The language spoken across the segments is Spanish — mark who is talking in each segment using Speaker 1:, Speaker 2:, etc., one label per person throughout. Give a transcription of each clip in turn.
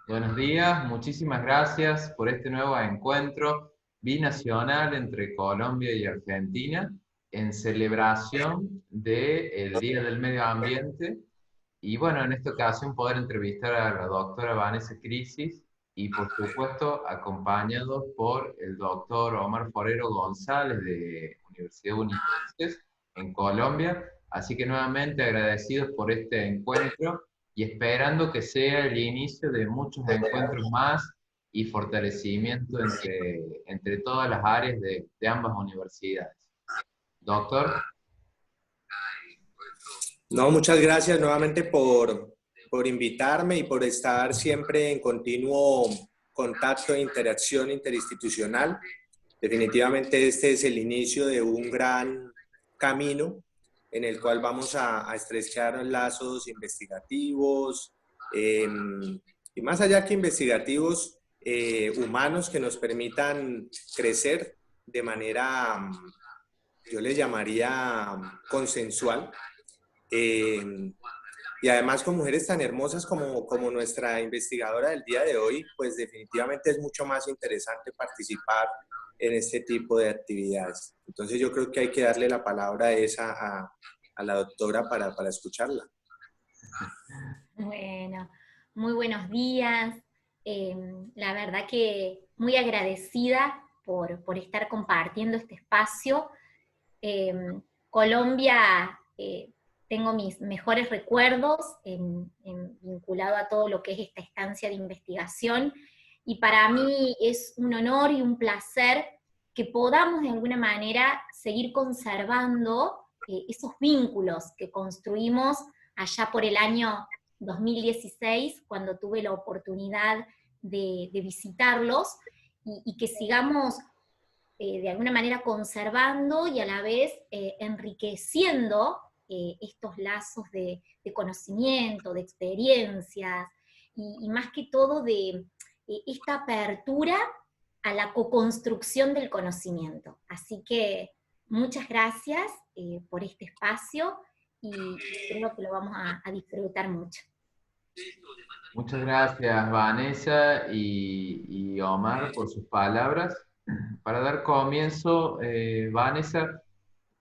Speaker 1: Buenos días, muchísimas gracias por este nuevo encuentro binacional entre Colombia y Argentina en celebración del Día del Medio Ambiente. Y bueno, en esta ocasión poder entrevistar a la doctora Vanessa Crisis y por supuesto acompañados por el doctor Omar Forero González de Universidad Univences en Colombia. Así que nuevamente agradecidos por este encuentro y esperando que sea el inicio de muchos encuentros más y fortalecimiento entre todas las áreas de ambas universidades. Doctor,
Speaker 2: No, muchas gracias nuevamente por invitarme y por estar siempre en continuo contacto e interacción interinstitucional. Definitivamente este es el inicio de un gran camino en el cual vamos a estrechar lazos investigativos eh, y más allá que investigativos, humanos que nos permitan crecer de manera, yo le llamaría consensual, eh, y además con mujeres tan hermosas como nuestra investigadora del día de hoy, pues definitivamente es mucho más interesante participar en este tipo de actividades. Entonces yo creo que hay que darle la palabra esa a la doctora para escucharla.
Speaker 3: Bueno, muy buenos días. Eh, la verdad que muy agradecida por estar compartiendo este espacio. Eh, Colombia, tengo mis mejores recuerdos vinculado a todo lo que es esta estancia de investigación, y para mí es un honor y un placer que podamos de alguna manera seguir conservando esos vínculos que construimos allá por el año 2016, cuando tuve la oportunidad de visitarlos, y que sigamos de alguna manera conservando y a la vez enriqueciendo estos lazos de conocimiento, de experiencias, y más que todo de esta apertura a la coconstrucción del conocimiento. Así que muchas gracias por este espacio, y creo que lo vamos a disfrutar mucho.
Speaker 1: muchas gracias Vanessa y Omar por sus palabras. Para dar comienzo, Vanessa,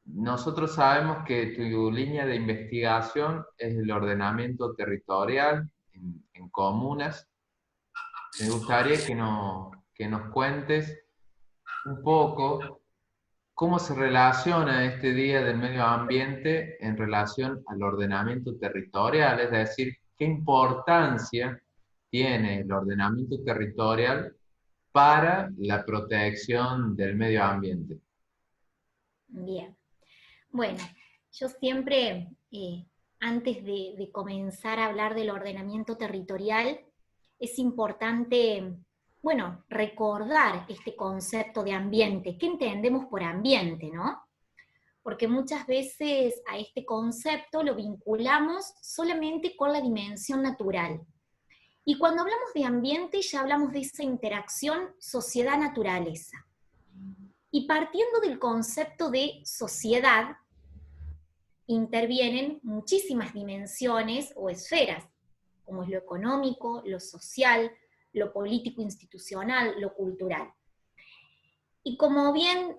Speaker 1: nosotros sabemos que tu línea de investigación es el ordenamiento territorial en comunas. Me gustaría que nos cuentes un poco cómo se relaciona este Día del Medio Ambiente en relación al ordenamiento territorial, es decir, qué importancia tiene el ordenamiento territorial para la protección del medio ambiente.
Speaker 3: Bien. Bueno, yo siempre, antes de comenzar a hablar del ordenamiento territorial, es importante, bueno, recordar este concepto de ambiente. ¿Qué entendemos por ambiente, no? Porque muchas veces a este concepto lo vinculamos solamente con la dimensión natural. Y cuando hablamos de ambiente, ya hablamos de esa interacción sociedad-naturaleza. Y partiendo del concepto de sociedad, intervienen muchísimas dimensiones o esferas, como es lo económico, lo social, lo político institucional, lo cultural. Y como bien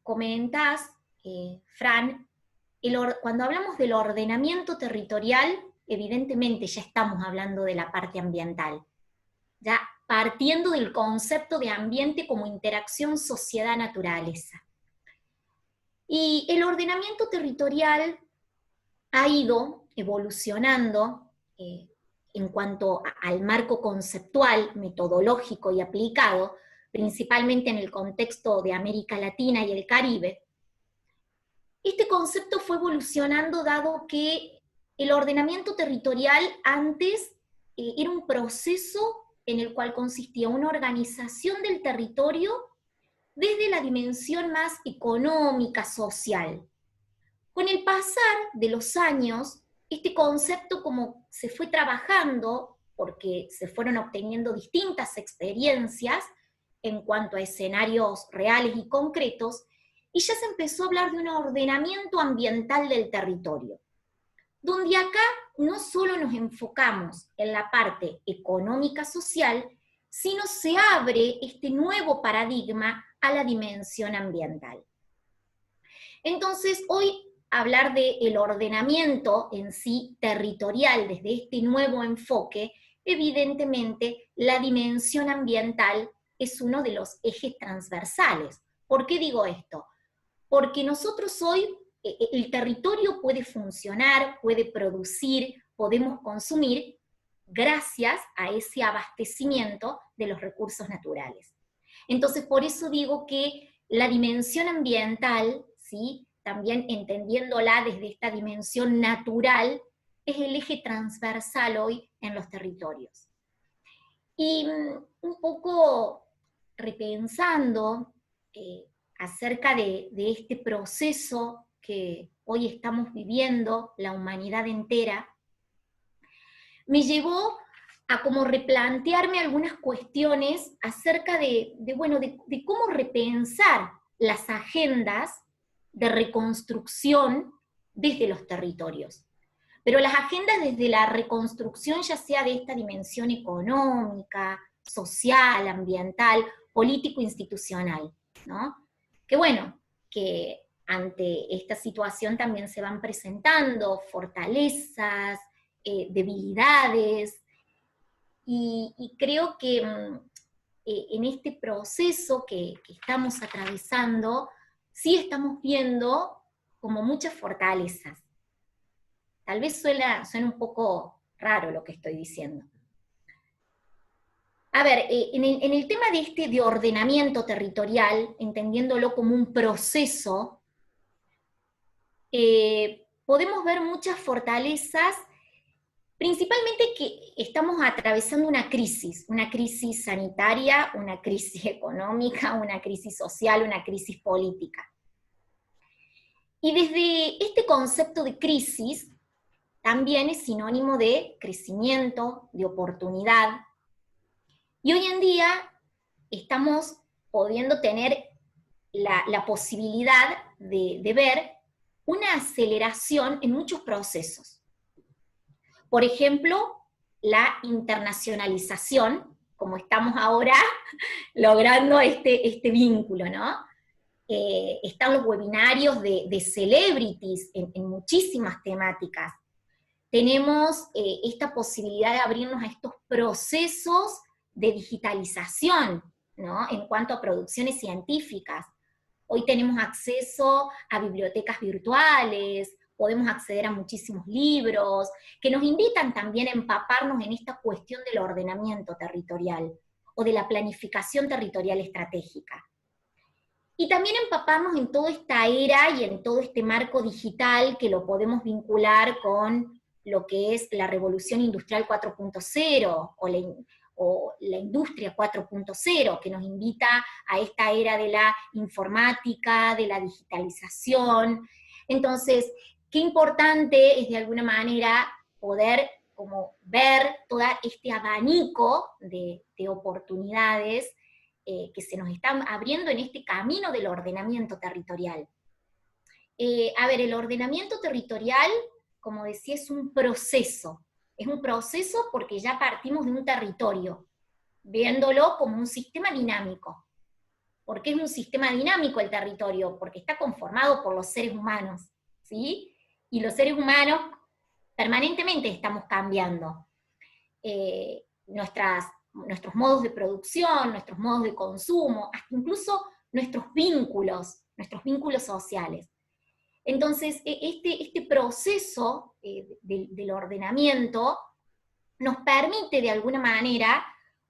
Speaker 3: comentás, Fran, cuando hablamos del ordenamiento territorial, evidentemente ya estamos hablando de la parte ambiental, ya partiendo del concepto de ambiente como interacción sociedad-naturaleza. Y el ordenamiento territorial ha ido evolucionando en cuanto al marco conceptual, metodológico y aplicado, principalmente en el contexto de América Latina y el Caribe. Este concepto fue evolucionando dado que el ordenamiento territorial antes era un proceso en el cual consistía una organización del territorio desde la dimensión más económica, social. Con el pasar de los años, este concepto como se fue trabajando, porque se fueron obteniendo distintas experiencias en cuanto a escenarios reales y concretos, y ya se empezó a hablar de un ordenamiento ambiental del territorio, donde acá no solo nos enfocamos en la parte económica social, sino se abre este nuevo paradigma a la dimensión ambiental. Entonces, hoy hablar del ordenamiento en sí territorial desde este nuevo enfoque, evidentemente la dimensión ambiental es uno de los ejes transversales. ¿Por qué digo esto? Porque nosotros hoy, el territorio puede funcionar, puede producir, podemos consumir, gracias a ese abastecimiento de los recursos naturales. Entonces, por eso digo que la dimensión ambiental, ¿sí?, también entendiéndola desde esta dimensión natural, es el eje transversal hoy en los territorios. Y un poco repensando acerca de este proceso que hoy estamos viviendo, la humanidad entera, me llevó a como replantearme algunas cuestiones acerca de cómo repensar las agendas de reconstrucción desde los territorios. Pero las agendas desde la reconstrucción, ya sea de esta dimensión económica, social, ambiental, político-institucional, ¿no? Que bueno, que ante esta situación también se van presentando fortalezas, debilidades, y creo que en este proceso que estamos atravesando, sí estamos viendo como muchas fortalezas. Tal vez suena un poco raro lo que estoy diciendo. A ver, en el tema de ordenamiento territorial, entendiéndolo como un proceso, podemos ver muchas fortalezas, principalmente que estamos atravesando una crisis sanitaria, una crisis económica, una crisis social, una crisis política. Y desde este concepto de crisis, también es sinónimo de crecimiento, de oportunidad. Y hoy en día estamos pudiendo tener la posibilidad de ver una aceleración en muchos procesos. Por ejemplo, la internacionalización, como estamos ahora logrando este vínculo, ¿no? Están los webinarios de celebrities en muchísimas temáticas. Tenemos esta posibilidad de abrirnos a estos procesos de digitalización, ¿no?, en cuanto a producciones científicas. Hoy tenemos acceso a bibliotecas virtuales, podemos acceder a muchísimos libros, que nos invitan también a empaparnos en esta cuestión del ordenamiento territorial, o de la planificación territorial estratégica. Y también empaparnos en toda esta era y en todo este marco digital que lo podemos vincular con lo que es la revolución industrial 4.0 o la industria 4.0, que nos invita a esta era de la informática, de la digitalización. Entonces, qué importante es de alguna manera poder como ver todo este abanico de oportunidades que se nos están abriendo en este camino del ordenamiento territorial. A ver, el ordenamiento territorial, como decía, es un proceso porque ya partimos de un territorio, viéndolo como un sistema dinámico. ¿Por qué es un sistema dinámico el territorio? Porque está conformado por los seres humanos, ¿sí? Y los seres humanos permanentemente estamos cambiando. Nuestros modos de producción, nuestros modos de consumo, hasta incluso nuestros vínculos sociales. Entonces, este proceso del ordenamiento nos permite de alguna manera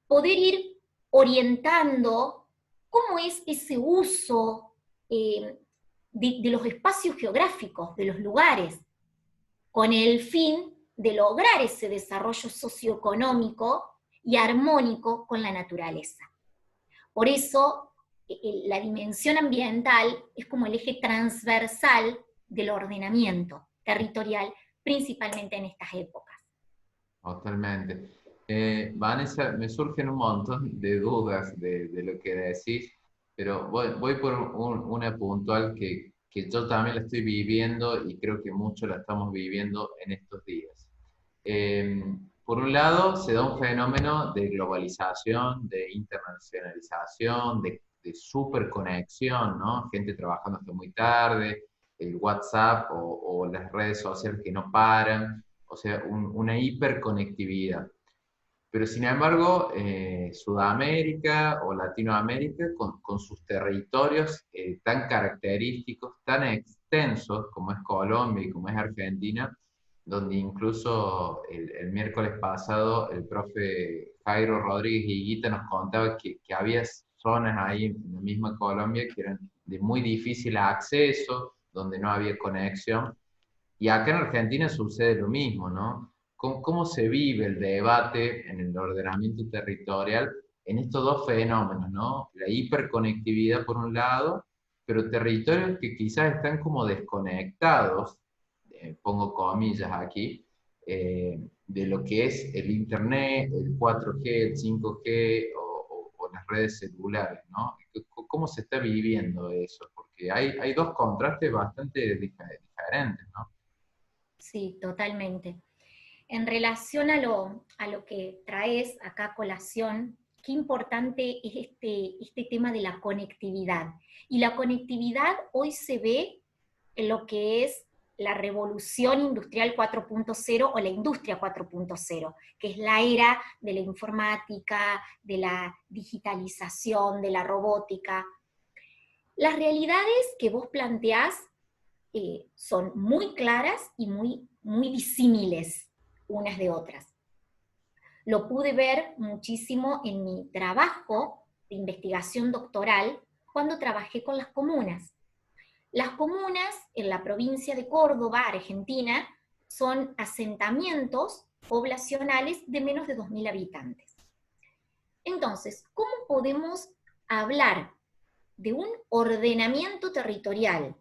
Speaker 3: poder ir orientando cómo es ese uso de los espacios geográficos, de los lugares, con el fin de lograr ese desarrollo socioeconómico y armónico con la naturaleza. Por eso, la dimensión ambiental es como el eje transversal del ordenamiento territorial, principalmente en estas épocas.
Speaker 1: Totalmente. Vanessa, me surgen un montón de dudas de lo que decís, pero voy por una puntual que yo también la estoy viviendo y creo que muchos la estamos viviendo en estos días. Por un lado, se da un fenómeno de globalización, de internacionalización, de superconexión, ¿no? Gente trabajando hasta muy tarde, el WhatsApp o las redes sociales que no paran, o sea, una hiperconectividad. Pero sin embargo, Sudamérica o Latinoamérica, con sus territorios tan característicos, tan extensos como es Colombia y como es Argentina, donde incluso el miércoles pasado el profe Jairo Rodríguez Higuita nos contaba que había zonas ahí en la misma Colombia que eran de muy difícil acceso, donde no había conexión. Y acá en Argentina sucede lo mismo, ¿no? ¿Cómo se vive el debate en el ordenamiento territorial en estos dos fenómenos, ¿no? La hiperconectividad por un lado, pero territorios que quizás están como desconectados, pongo comillas aquí, de lo que es el Internet, el 4G, el 5G o las redes celulares, ¿no? ¿Cómo se está viviendo eso? Porque hay dos contrastes bastante diferentes, ¿no?
Speaker 3: Sí, totalmente. En relación a lo que traes acá a colación, qué importante es este tema de la conectividad. Y la conectividad hoy se ve en lo que es la revolución industrial 4.0 o la industria 4.0, que es la era de la informática, de la digitalización, de la robótica. Las realidades que vos planteás son muy claras y muy disímiles unas de otras. Lo pude ver muchísimo en mi trabajo de investigación doctoral cuando trabajé con las comunas. Las comunas en la provincia de Córdoba, Argentina, son asentamientos poblacionales de menos de 2.000 habitantes. Entonces, ¿cómo podemos hablar de un ordenamiento territorial,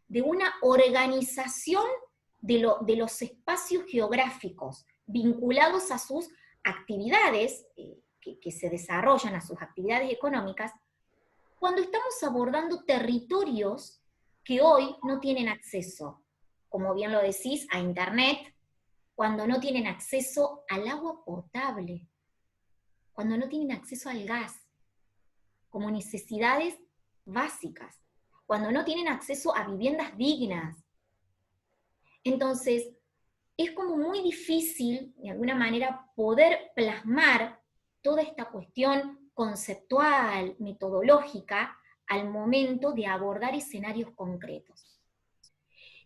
Speaker 3: de una organización de los espacios geográficos vinculados a sus actividades que se desarrollan, a sus actividades económicas, cuando estamos abordando territorios que hoy no tienen acceso, como bien lo decís, a Internet, cuando no tienen acceso al agua potable, cuando no tienen acceso al gas, como necesidades básicas, cuando no tienen acceso a viviendas dignas. Entonces, es como muy difícil, de alguna manera, poder plasmar toda esta cuestión conceptual, metodológica, al momento de abordar escenarios concretos.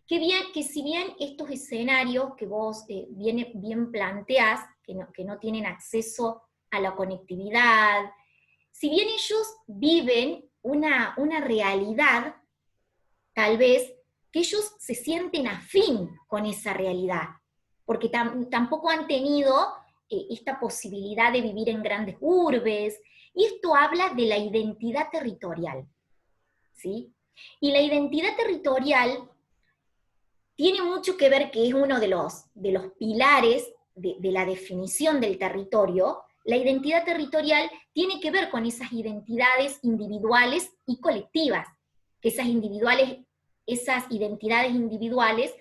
Speaker 3: Que si bien estos escenarios que vos bien planteás, que no tienen acceso a la conectividad, si bien ellos viven una realidad, tal vez, que ellos se sienten afín con esa realidad, porque tampoco han tenido esta posibilidad de vivir en grandes urbes, y esto habla de la identidad territorial, ¿sí? Y la identidad territorial tiene mucho que ver, que es uno de los pilares de la definición del territorio. La identidad territorial tiene que ver con esas identidades individuales y colectivas, que esas identidades individuales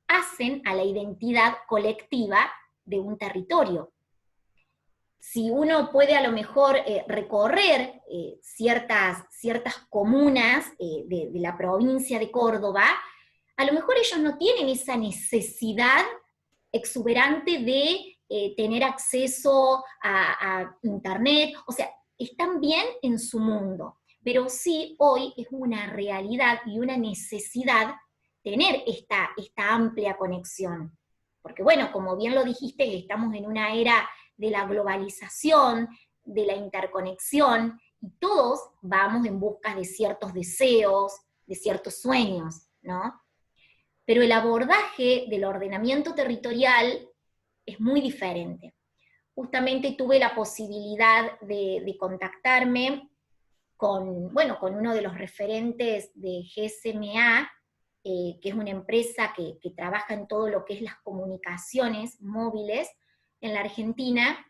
Speaker 3: hacen a la identidad colectiva de un territorio. Si uno puede a lo mejor recorrer ciertas comunas de la provincia de Córdoba, a lo mejor ellos no tienen esa necesidad exuberante de tener acceso a Internet, o sea, están bien en su mundo, pero sí hoy es una realidad y una necesidad tener esta amplia conexión. Porque bueno, como bien lo dijiste, estamos en una era de la globalización, de la interconexión, y todos vamos en busca de ciertos deseos, de ciertos sueños, ¿no? Pero el abordaje del ordenamiento territorial es muy diferente. Justamente tuve la posibilidad de contactarme con uno de los referentes de GSMA, que es una empresa que trabaja en todo lo que es las comunicaciones móviles en la Argentina,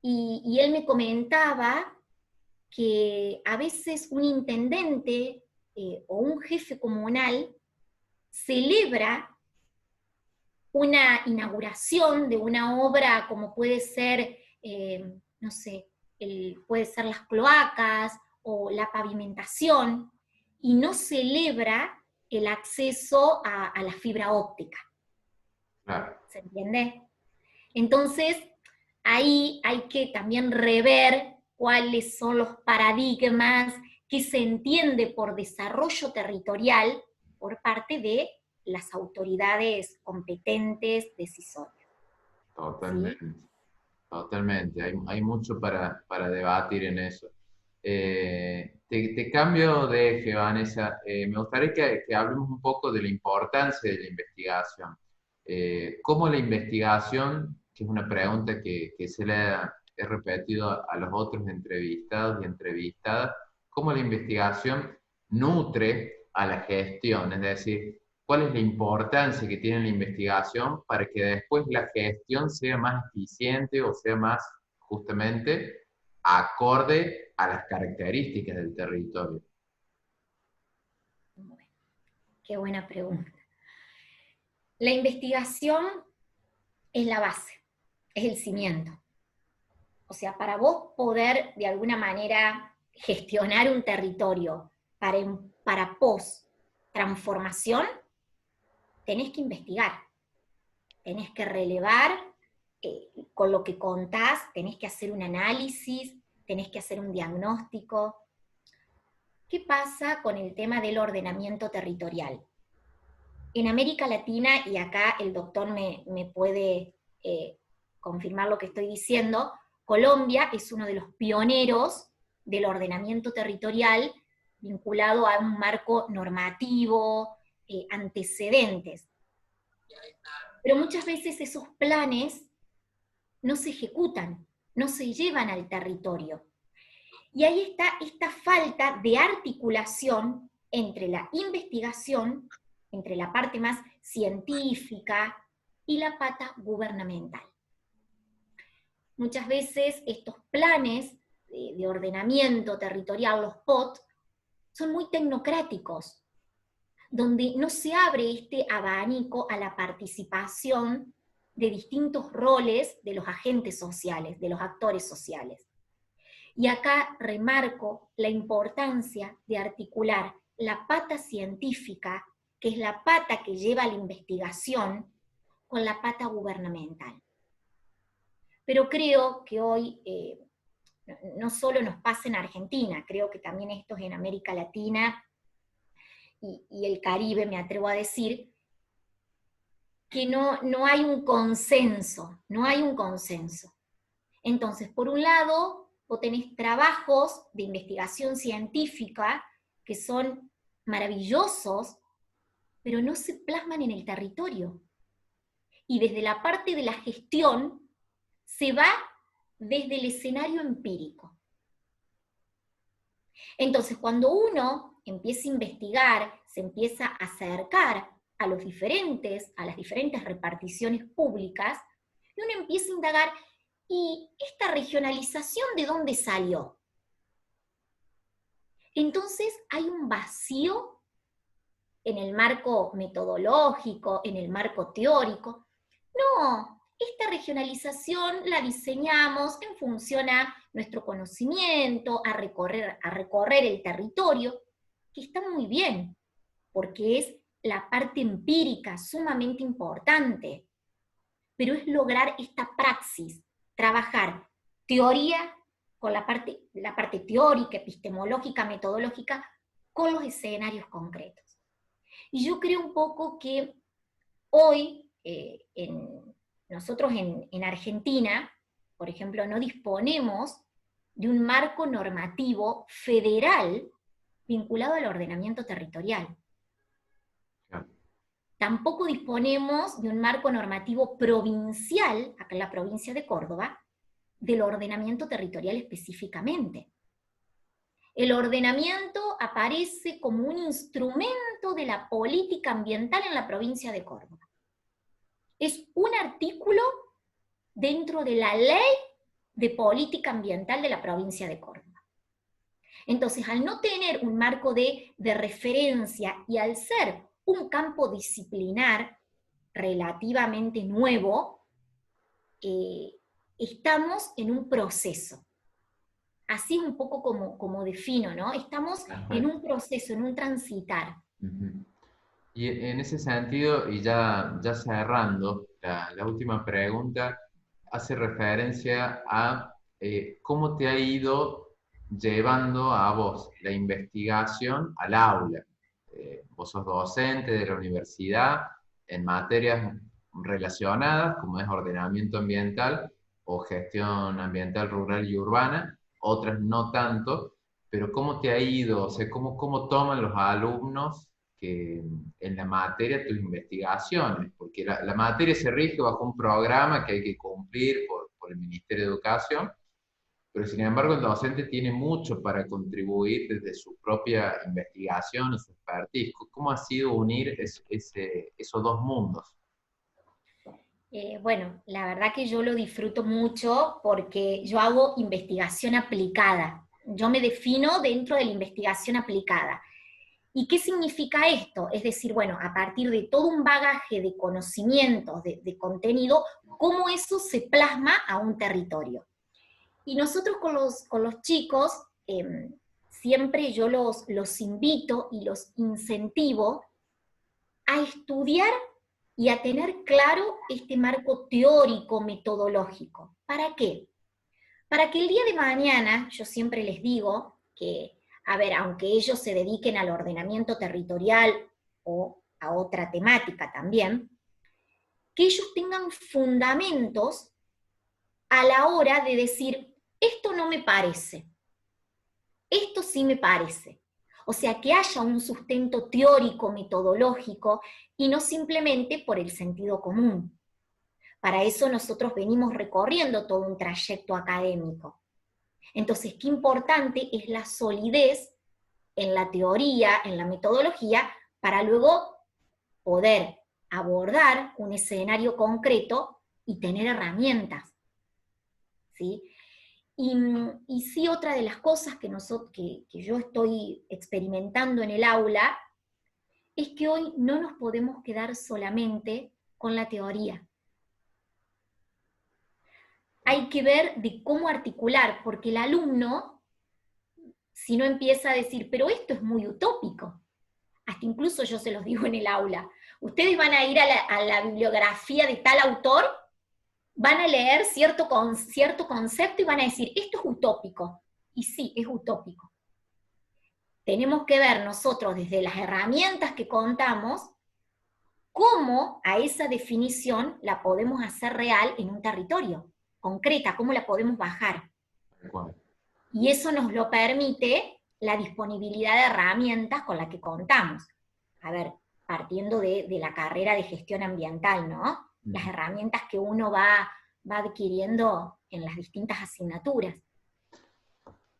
Speaker 3: y él me comentaba que a veces un intendente o un jefe comunal celebra una inauguración de una obra como puede ser, no sé, puede ser las cloacas o la pavimentación, y no celebra el acceso a la fibra óptica.
Speaker 1: Claro.
Speaker 3: ¿Se entiende? Entonces, ahí hay que también rever cuáles son los paradigmas que se entiende por desarrollo territorial por parte de las autoridades competentes decisorias.
Speaker 1: Totalmente,
Speaker 3: ¿Sí?
Speaker 1: totalmente. Hay mucho para debatir en eso. Te cambio de eje, Vanessa. Me gustaría que hablemos un poco de la importancia de la investigación. ¿Cómo la investigación, que es una pregunta que se le he repetido a los otros entrevistados y entrevistadas, cómo la investigación nutre a la gestión? Es decir, ¿cuál es la importancia que tiene la investigación para que después la gestión sea más eficiente o sea más justamente acorde a las características del territorio?
Speaker 3: Bueno, qué buena pregunta. La investigación es la base, es el cimiento. O sea, para vos poder de alguna manera gestionar un territorio para post-transformación, tenés que investigar, tenés que relevar con lo que contás, tenés que hacer un análisis, tenés que hacer un diagnóstico. ¿Qué pasa con el tema del ordenamiento territorial? En América Latina, y acá el doctor me puede confirmar lo que estoy diciendo, Colombia es uno de los pioneros del ordenamiento territorial vinculado a un marco normativo, antecedentes. Pero muchas veces esos planes no se ejecutan, no se llevan al territorio. Y ahí está esta falta de articulación entre la investigación, entre la parte más científica y la pata gubernamental. Muchas veces estos planes de ordenamiento territorial, los POT, son muy tecnocráticos, donde no se abre este abanico a la participación de distintos roles de los agentes sociales, de los actores sociales. Y acá remarco la importancia de articular la pata científica, que es la pata que lleva la investigación, con la pata gubernamental. Pero creo que hoy no solo nos pasa en Argentina, creo que también esto es en América Latina y el Caribe, me atrevo a decir, que no hay un consenso, no hay un consenso. Entonces, por un lado, vos tenés trabajos de investigación científica que son maravillosos, pero no se plasman en el territorio. Y desde la parte de la gestión se va desde el escenario empírico. Entonces, cuando uno empieza a investigar, se empieza a acercar a las diferentes reparticiones públicas, y uno empieza a indagar, ¿y esta regionalización de dónde salió? Entonces hay un vacío en el marco metodológico, en el marco teórico. No, esta regionalización la diseñamos en función a nuestro conocimiento, a recorrer el territorio, que está muy bien, porque es la parte empírica sumamente importante, pero es lograr esta praxis, trabajar teoría con la parte teórica, epistemológica, metodológica, con los escenarios concretos. Y yo creo un poco que hoy, nosotros en Argentina, por ejemplo, no disponemos de un marco normativo federal vinculado al ordenamiento territorial. Tampoco disponemos de un marco normativo provincial, acá en la provincia de Córdoba, del ordenamiento territorial específicamente. El ordenamiento aparece como un instrumento de la política ambiental en la provincia de Córdoba. Es un artículo dentro de la ley de política ambiental de la provincia de Córdoba. Entonces, al no tener un marco de referencia y al ser un campo disciplinar relativamente nuevo, estamos en un proceso. Así es un poco como defino, ¿no? Estamos en un proceso, en un transitar.
Speaker 1: Ujú. Y en ese sentido, y ya cerrando, la última pregunta hace referencia a cómo te ha ido llevando a vos la investigación al aula. Vos sos docente de la universidad en materias relacionadas, como es ordenamiento ambiental o gestión ambiental rural y urbana, otras no tanto, pero ¿cómo te ha ido? O sea, ¿cómo toman los alumnos que en la materia tus investigaciones? Porque la materia se rige bajo un programa que hay que cumplir por el Ministerio de Educación, pero sin embargo el docente tiene mucho para contribuir desde su propia investigación y su expertise. ¿Cómo ha sido unir esos dos mundos?
Speaker 3: Bueno, la verdad que yo lo disfruto mucho porque yo hago investigación aplicada. Yo me defino dentro de la investigación aplicada. ¿Y qué significa esto? Es decir, bueno, a partir de todo un bagaje de conocimientos, de contenido, cómo eso se plasma a un territorio. Y nosotros con los chicos, siempre yo los invito y los incentivo a estudiar y a tener claro este marco teórico, metodológico. ¿Para qué? Para que el día de mañana, yo siempre les digo que, a ver, aunque ellos se dediquen al ordenamiento territorial o a otra temática también, que ellos tengan fundamentos a la hora de decir, esto no me parece, esto sí me parece. O sea, que haya un sustento teórico, metodológico, y no simplemente por el sentido común. Para eso nosotros venimos recorriendo todo un trayecto académico. Entonces, qué importante es la solidez en la teoría, en la metodología, para luego poder abordar un escenario concreto y tener herramientas, ¿sí? Y sí, otra de las cosas que yo estoy experimentando en el aula es que hoy no nos podemos quedar solamente con la teoría. Hay que ver de cómo articular, porque el alumno, si no empieza a decir, pero esto es muy utópico, hasta incluso yo se los digo en el aula, ustedes van a ir a la bibliografía de tal autor, van a leer cierto concepto y van a decir, esto es utópico. Y sí, es utópico. Tenemos que ver nosotros desde las herramientas que contamos, cómo a esa definición la podemos hacer real en un territorio, concreta, cómo la podemos bajar.
Speaker 1: Bueno.
Speaker 3: Y eso nos lo permite la disponibilidad de herramientas con las que contamos. A ver, partiendo de la carrera de gestión ambiental, ¿no? Las herramientas que uno va adquiriendo en las distintas asignaturas.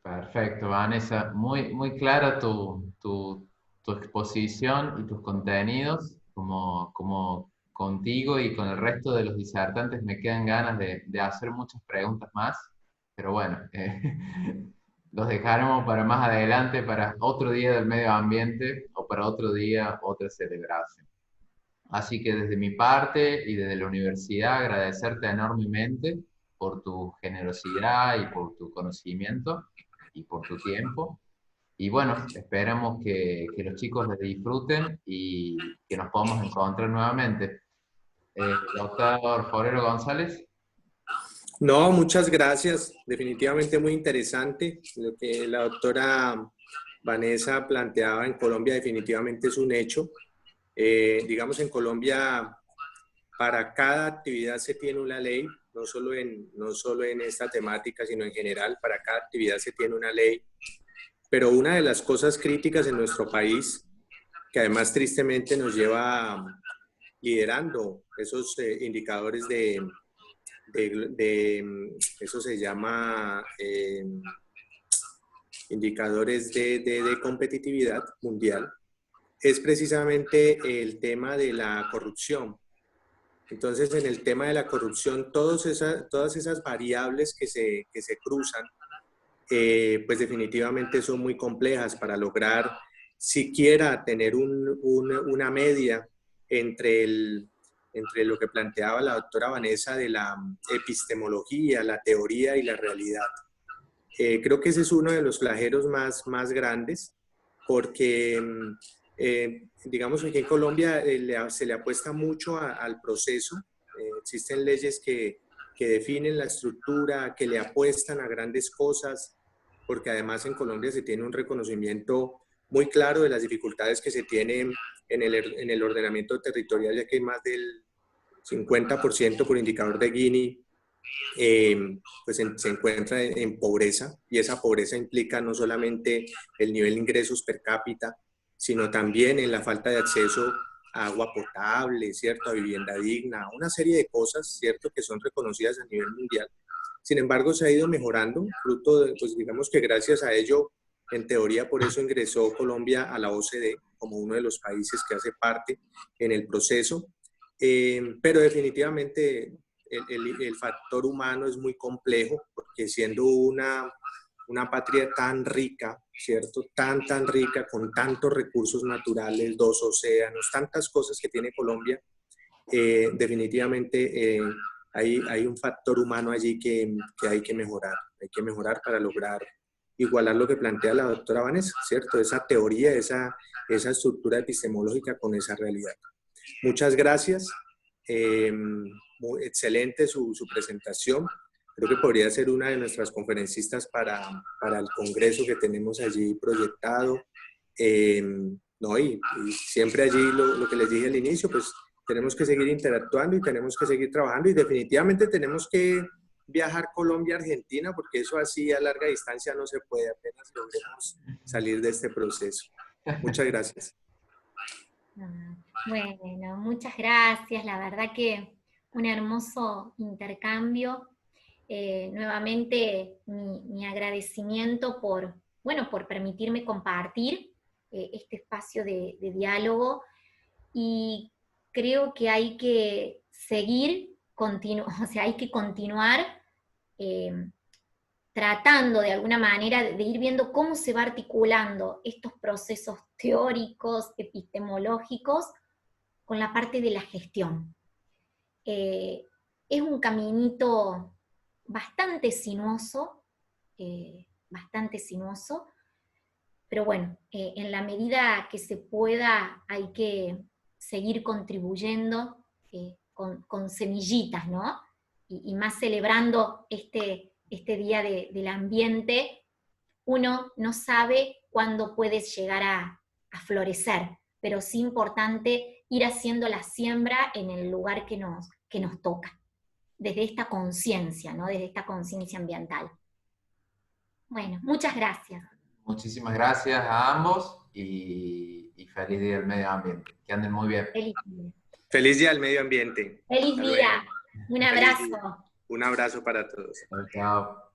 Speaker 1: Perfecto, Vanessa. Muy clara tu exposición y tus contenidos. Como contigo y con el resto de los disertantes me quedan ganas de hacer muchas preguntas más, pero bueno, los dejaremos para más adelante, para otro día del medio ambiente o para otro día, otra celebración. Así que desde mi parte y desde la universidad agradecerte enormemente por tu generosidad y por tu conocimiento y por tu tiempo. Y bueno, esperamos que los chicos les disfruten y que nos podamos encontrar nuevamente. Doctor Forero González.
Speaker 2: No, muchas gracias. Definitivamente muy interesante. Lo que la doctora Vanessa planteaba en Colombia definitivamente es un hecho. Digamos, en Colombia, para cada actividad se tiene una ley, no solo en esta temática, sino en general, para cada actividad se tiene una ley. Pero una de las cosas críticas en nuestro país, que además tristemente nos lleva liderando esos indicadores eso se llama indicadores de competitividad mundial, es precisamente el tema de la corrupción. Entonces, en el tema de la corrupción, todas esas variables que se cruzan, pues definitivamente son muy complejas para lograr siquiera tener una media entre entre lo que planteaba la doctora Vanessa de la epistemología, la teoría y la realidad. Creo que ese es uno de los flagelos más grandes, porque digamos aquí en Colombia se le apuesta mucho al proceso. Existen leyes que definen la estructura, que le apuestan a grandes cosas, porque además en Colombia se tiene un reconocimiento muy claro de las dificultades que se tienen en el ordenamiento territorial, ya que hay más del 50% por indicador de Gini, pues se encuentra en pobreza, y esa pobreza implica no solamente el nivel de ingresos per cápita, sino también en la falta de acceso a agua potable, ¿cierto? A vivienda digna, una serie de cosas, ¿cierto? Que son reconocidas a nivel mundial. Sin embargo, se ha ido mejorando, fruto de, pues digamos que gracias a ello, en teoría, por eso ingresó Colombia a la OCDE como uno de los países que hace parte en el proceso. Pero definitivamente el factor humano es muy complejo, porque siendo una patria tan rica, ¿cierto? Tan rica, con tantos recursos naturales, 2 océanos, tantas cosas que tiene Colombia, definitivamente hay un factor humano allí que hay que mejorar para lograr igualar lo que plantea la doctora Vanessa, ¿cierto? Esa teoría, esa estructura epistemológica con esa realidad. Muchas gracias. Muy excelente su presentación. Creo que podría ser una de nuestras conferencistas para el congreso que tenemos allí proyectado. No, y siempre allí lo que les dije al inicio, pues tenemos que seguir interactuando y tenemos que seguir trabajando, y definitivamente tenemos que viajar Colombia-Argentina, porque eso así a larga distancia no se puede, apenas logremos salir de este proceso. Muchas gracias.
Speaker 3: Bueno, muchas gracias. La verdad que un hermoso intercambio. Nuevamente mi agradecimiento por permitirme compartir este espacio de diálogo, y creo que hay que hay que continuar tratando de alguna manera de ir viendo cómo se va articulando estos procesos teóricos, epistemológicos, con la parte de la gestión. Es un caminito bastante sinuoso, pero bueno, en la medida que se pueda hay que seguir contribuyendo con semillitas, ¿no? Y más celebrando este Día del Ambiente. Uno no sabe cuándo puedes llegar a florecer, pero sí importante ir haciendo la siembra en el lugar que nos toca, desde esta conciencia, ¿no? Desde esta conciencia ambiental. Bueno, muchas gracias.
Speaker 1: Muchísimas gracias a ambos y feliz Día del Medio Ambiente. Que anden muy bien.
Speaker 3: Feliz día.
Speaker 2: Feliz Día del Medio Ambiente.
Speaker 3: Feliz día. Un abrazo.
Speaker 2: Un abrazo para todos.
Speaker 1: Chao.